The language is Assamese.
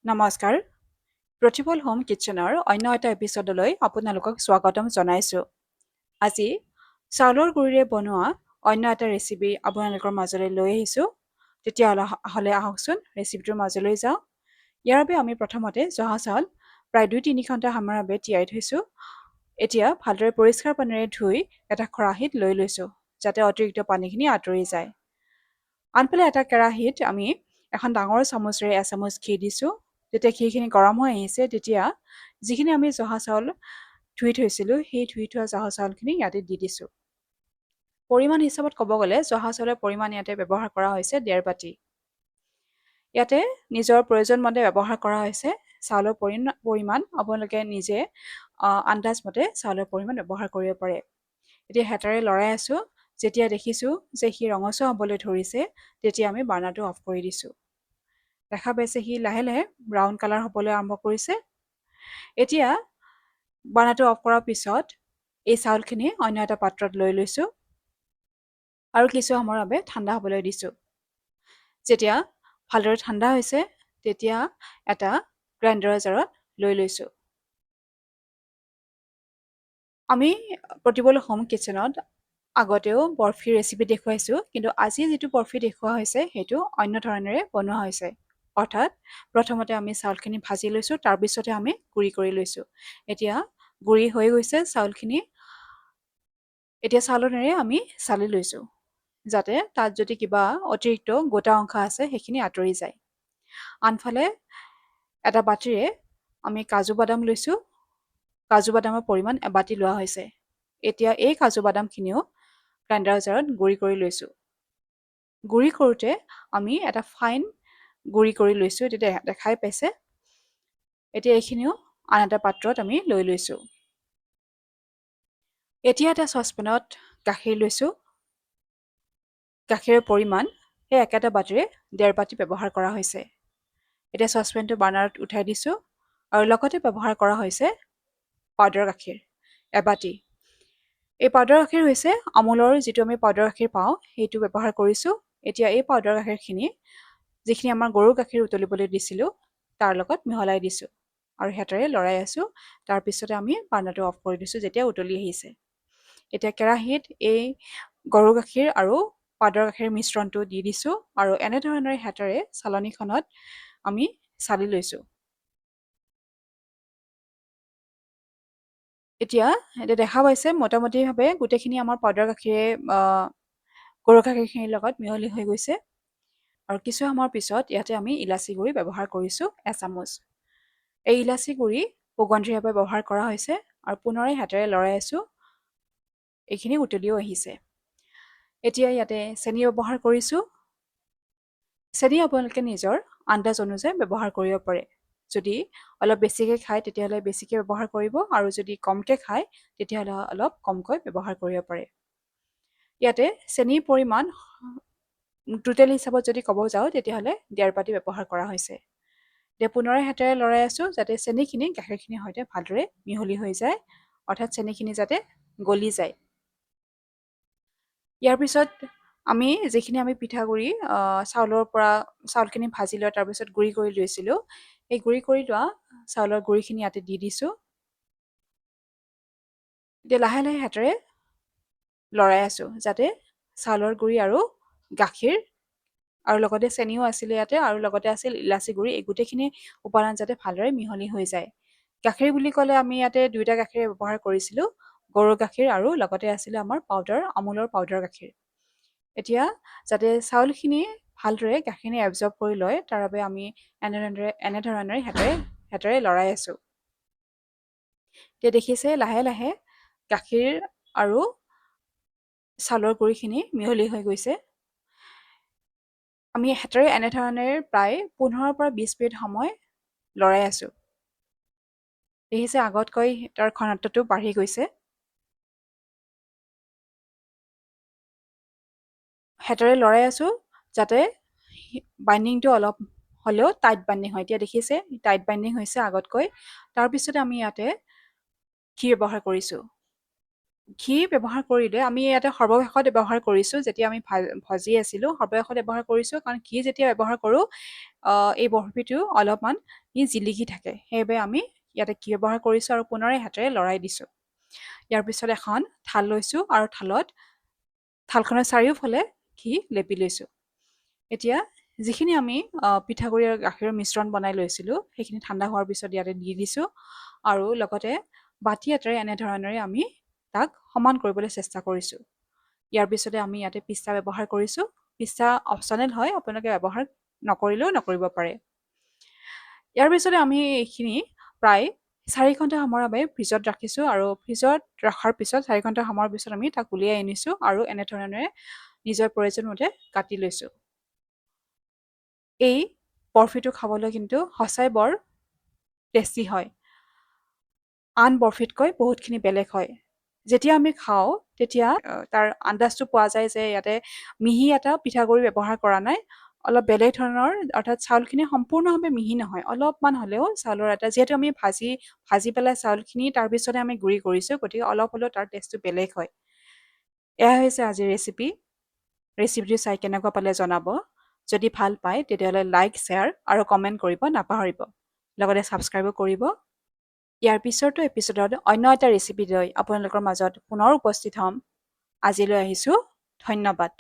নমস্কাৰ, প্ৰতিফল হোম কিটচেনৰ অন্য এটা এপিছডলৈ আপোনালোকক স্বাগতম জনাইছোঁ। আজি চাউলৰ গুৰিৰে বনোৱা অন্য এটা ৰেচিপি আপোনালোকৰ মাজলৈ লৈ আহিছোঁ। তেতিয়াহ'লে আহকচোন ৰেচিপিটোৰ মাজলৈ যাওঁ। ইয়াৰ বাবে আমি প্ৰথমতে জহা চাউল প্ৰায় 2-3 ঘণ্টা সময়ৰ বাবে তিয়াই থৈছোঁ। এতিয়া ভালদৰে পৰিষ্কাৰ পানীৰে ধুই এটা খৰাহীত লৈ লৈছোঁ, যাতে অতিৰিক্ত পানীখিনি আঁতৰি যায়। আনফালে এটা কেৰাহীত আমি এখন ডাঙৰ চামুচেৰে এচামুচ ঘি দিছোঁ। যেতিয়া ঘিখিনি গৰম হৈ আহিছে, তেতিয়া যিখিনি আমি জহা চাউল ধুই থৈছিলোঁ, সেই ধুই থোৱা জহা চাউলখিনি ইয়াতে দি দিছোঁ। পৰিমাণ হিচাপত ক'ব গ'লে জহা চাউলৰ পৰিমাণ ইয়াতে ব্যৱহাৰ কৰা হৈছে 1.5 বাটি। ইয়াতে নিজৰ প্ৰয়োজন মতে ব্যৱহাৰ কৰা হৈছে। চাউলৰ পৰিমাণ আপোনালোকে নিজে আন্দাজ মতে চাউলৰ পৰিমাণ ব্যৱহাৰ কৰিব পাৰে। এতিয়া হেতাৰে লৰাই আছোঁ। যেতিয়া দেখিছোঁ যে সি ৰঙচুৱা হ'বলৈ ধৰিছে, তেতিয়া আমি বাৰ্ণাৰটো অফ কৰি দিছোঁ। দেখা পাইছে সি লাহে লাহে ব্ৰাউন কালাৰ হ'বলৈ আৰম্ভ কৰিছে। এতিয়া বাৰ্ণাৰটো অফ কৰাৰ পিছত এই চাউলখিনি অন্য এটা পাত্ৰত লৈ লৈছোঁ আৰু কিছু সময়ৰ বাবে ঠাণ্ডা হ'বলৈ দিছোঁ। যেতিয়া ভালদৰে ঠাণ্ডা হৈছে, তেতিয়া এটা গ্ৰাইণ্ডাৰৰ জাৰত লৈ লৈছোঁ। আমি প্ৰতিফল হোম কিটচেনত আগতেও বৰফিৰ ৰেচিপি দেখুৱাইছোঁ, কিন্তু আজি যিটো বৰফি দেখুওৱা হৈছে সেইটো অন্য ধৰণেৰে বনোৱা হৈছে। অৰ্থাৎ প্ৰথমতে আমি চাউলখিনি ভাজি লৈছোঁ, তাৰপিছতে আমি গুড়ি কৰি লৈছোঁ। এতিয়া গুড়ি হৈ গৈছে চাউলখিনি। এতিয়া চালনেৰে আমি চালি লৈছোঁ, যাতে তাত যদি কিবা অতিৰিক্ত গোটা অংশ আছে সেইখিনি আঁতৰি যায়। আনফালে এটা বাটিৰে আমি কাজু বাদাম লৈছোঁ। কাজু বাদামৰ পৰিমাণ 1 বাটি লোৱা হৈছে। এতিয়া এই কাজু বাদামখিনিও গ্ৰাইণ্ডাৰ জাৰত গুড়ি কৰি লৈছোঁ। গুড়ি কৰোঁতে আমি এটা ফাইন গুড়ি কৰি লৈছোঁ, এতিয়া দেখাই পাইছে। এতিয়া এইখিনিও আন এটা পাত্ৰত আমি লৈ লৈছোঁ। এতিয়া এটা চচপেনত গাখীৰ লৈছোঁ। গাখীৰৰ পৰিমাণ সেই একেটা বাটিৰে 1.5 বাটি ব্যৱহাৰ কৰা হৈছে। এতিয়া চচপেনটো বাৰ্ণাৰত উঠাই দিছোঁ আৰু লগতে ব্যৱহাৰ কৰা হৈছে পাউডাৰ গাখীৰ 1 বাটি। এই পাউডাৰ গাখীৰ হৈছে আমুলৰ যিটো আমি পাউডাৰ গাখীৰ পাওঁ, সেইটো ব্যৱহাৰ কৰিছোঁ। এতিয়া এই পাউডাৰ গাখীৰখিনি যিখিনি আমাৰ গৰুৰ গাখীৰ উতলিবলৈ দিছিলোঁ, তাৰ লগত মিহলাই দিছোঁ আৰু হেতাৰে লৰাই আছোঁ। তাৰপিছতে আমি বাৰ্ণাৰটো অফ কৰি দিছোঁ যেতিয়া উতলি আহিছে। এতিয়া কেৰাহীত এই গৰুৰ গাখীৰ আৰু পাউডাৰ গাখীৰ মিশ্ৰণটো দি দিছোঁ আৰু এনেধৰণেৰে হেতাৰে চালনীখনত আমি চালি লৈছোঁ। এতিয়া দেখা পাইছে মোটামুটিভাৱে গোটেইখিনি আমাৰ পাউডাৰ গাখীৰে গৰুৰ গাখীৰখিনিৰ লগত মিহলি হৈ গৈছে। আৰু কিছু সময়ৰ পিছত ইয়াতে আমি ইলাচি গুড়ি ব্যৱহাৰ কৰিছোঁ 1 চামুচ। এই ইলাচি গুড়ি সুগন্ধিৰ বাবে ব্যৱহাৰ কৰা হৈছে আৰু পুনৰে হাতেৰে লৰাই আছোঁ। এইখিনি উতলিও আহিছে। এতিয়া ইয়াতে চেনি ব্যৱহাৰ কৰিছোঁ। চেনি আপোনালোকে নিজৰ আন্দাজ অনুযায়ী ব্যৱহাৰ কৰিব পাৰে। যদি অলপ বেছিকৈ খায় তেতিয়াহ'লে বেছিকৈ ব্যৱহাৰ কৰিব, আৰু যদি কমকৈ খায় তেতিয়াহ'লে অলপ কমকৈ ব্যৱহাৰ কৰিব পাৰে। ইয়াতে চেনিৰ পৰিমাণ টোটেল হিচাপত যদি ক'ব যাওঁ তেতিয়াহ'লে 1.5 বাটি ব্যৱহাৰ কৰা হৈছে। এতিয়া পুনৰে হাতেৰে লৰাই আছোঁ যাতে চেনিখিনি গাখীৰখিনিৰ সৈতে ভালদৰে মিহলি হৈ যায়, অৰ্থাৎ চেনিখিনি যাতে গলি যায়। ইয়াৰ পিছত আমি যিখিনি আমি পিঠাগুড়ি চাউলৰ পৰা চাউলখিনি ভাজি লৈ তাৰপিছত গুড়ি কৰি লৈছিলোঁ, এই গুড়ি কৰি লোৱা চাউলৰ গুড়িখিনি ইয়াতে দি দিছোঁ। এতিয়া লাহে লাহে হাতেৰে লৰাই আছোঁ যাতে চাউলৰ গুড়ি আৰু গাখীৰ আৰু লগতে চেনিও আছিলে ইয়াতে, আৰু লগতে আছিল ইলাচি গুড়ি, এই গোটেইখিনি উপাদান যাতে ভালদৰে মিহলি হৈ যায়। গাখীৰ বুলি ক'লে আমি ইয়াতে 2টা গাখীৰ ব্যৱহাৰ কৰিছিলোঁ, গৰুৰ গাখীৰ আৰু লগতে আছিলে আমাৰ আমুলৰ পাউডাৰ গাখীৰ। এতিয়া যাতে চাউলখিনি ভালদৰে গাখীৰখিনি এবজৰ্ব কৰি লয়, তাৰ বাবে আমি এনেধৰণেৰে হাতেৰে লৰাই আছোঁ। এতিয়া দেখিছে লাহে লাহে গাখীৰ আৰু চাউলৰ গুড়িখিনি মিহলি হৈ গৈছে। আমি হাতেৰে এনেধৰণেৰে প্ৰায় 15 পৰা 20 মিনিট সময় লৰাই আছোঁ। দেখিছে আগতকৈ তাৰ ঘনত্বটো বাঢ়ি গৈছে। হাতেৰে লৰাই আছোঁ যাতে বাইণ্ডিংটো অলপ হ'লেও টাইট বাইণ্ডিং হয়। এতিয়া দেখিছে টাইট বাইণ্ডিং হৈছে আগতকৈ। তাৰপিছতে আমি ইয়াতে ঘি ব্যৱহাৰ কৰিছোঁ। ঘি ব্যৱহাৰ কৰিলে আমি ইয়াতে সৰ্বশেষত ব্যৱহাৰ কৰিছোঁ যেতিয়া আমি ভাজি আছিলোঁ সৰ্বশেষত ব্যৱহাৰ কৰিছোঁ কাৰণ ঘি যেতিয়া ব্যৱহাৰ কৰোঁ এই বৰফিটো অলপমান জিলিকি থাকে সেইবাবে আমি ইয়াতে ঘি ব্যৱহাৰ কৰিছোঁ আৰু পুনৰে হাতেৰে লৰাই দিছোঁ ইয়াৰ পিছত এখন থাল লৈছোঁ আৰু থালখনৰ চাৰিওফালে ঘি লেপি লৈছোঁ এতিয়া যিখিনি আমি পিঠাগুড়ি আৰু গাখীৰৰ মিশ্ৰণ বনাই লৈছিলোঁ সেইখিনি ঠাণ্ডা হোৱাৰ পিছত ইয়াতে দি দিছোঁ আৰু লগতে বাতি এটাৰে এনেধৰণেৰে আমি তাক সমান কৰিবলৈ চেষ্টা কৰিছোঁ ইয়াৰ পিছতে আমি ইয়াতে পিস্তা ব্যৱহাৰ কৰিছোঁ পিস্তা অপশ্যনেল হয় আপোনালোকে ব্যৱহাৰ নকৰিলেও নকৰিব পাৰে ইয়াৰ পিছতে আমি এইখিনি প্ৰায় 4 ঘণ্টা সময়ৰ বাবে ফ্ৰিজত ৰাখিছোঁ আৰু ফ্ৰিজত ৰখাৰ পিছত 4 ঘণ্টা সময়ৰ পিছত আমি তাক উলিয়াই আনিছোঁ আৰু এনেধৰণেৰে নিজৰ প্ৰয়োজন মতে কাটি লৈছোঁ এই বৰফিটো খাবলৈ কিন্তু সঁচাই বৰ টেষ্টি হয় আন বৰফিতকৈ বহুতখিনি বেলেগ হয় যেতিয়া আমি খাওঁ তেতিয়া তাৰ আন্দাজটো পোৱা যায় যে ইয়াতে মিহি এটা পিঠাগুড়ি ব্যৱহাৰ কৰা নাই অলপ বেলেগ ধৰণৰ অৰ্থাৎ চাউলখিনি সম্পূৰ্ণভাৱে মিহি নহয় অলপমান হ'লেও চাউলৰ এটা যিহেতু আমি ভাজি পেলাই চাউলখিনি তাৰপিছতে আমি গুড়ি কৰিছোঁ গতিকে অলপ হ'লেও তাৰ টেষ্টটো বেলেগ হয় এয়া হৈছে আজিৰ ৰেচিপিটো চাই কেনেকুৱা পালে জনাব যদি ভাল পায় তেতিয়াহ'লে লাইক শ্বেয়াৰ আৰু কমেণ্ট কৰিব নাপাহৰিব লগতে ছাবস্ক্ৰাইবো কৰিব ইয়াৰ পিছৰটো এপিছ'ডত অন্য এটা ৰেচিপি লৈ আপোনালোকৰ মাজত পুনৰ উপস্থিত হ'ম আজিলৈ আহিছোঁ ধন্যবাদ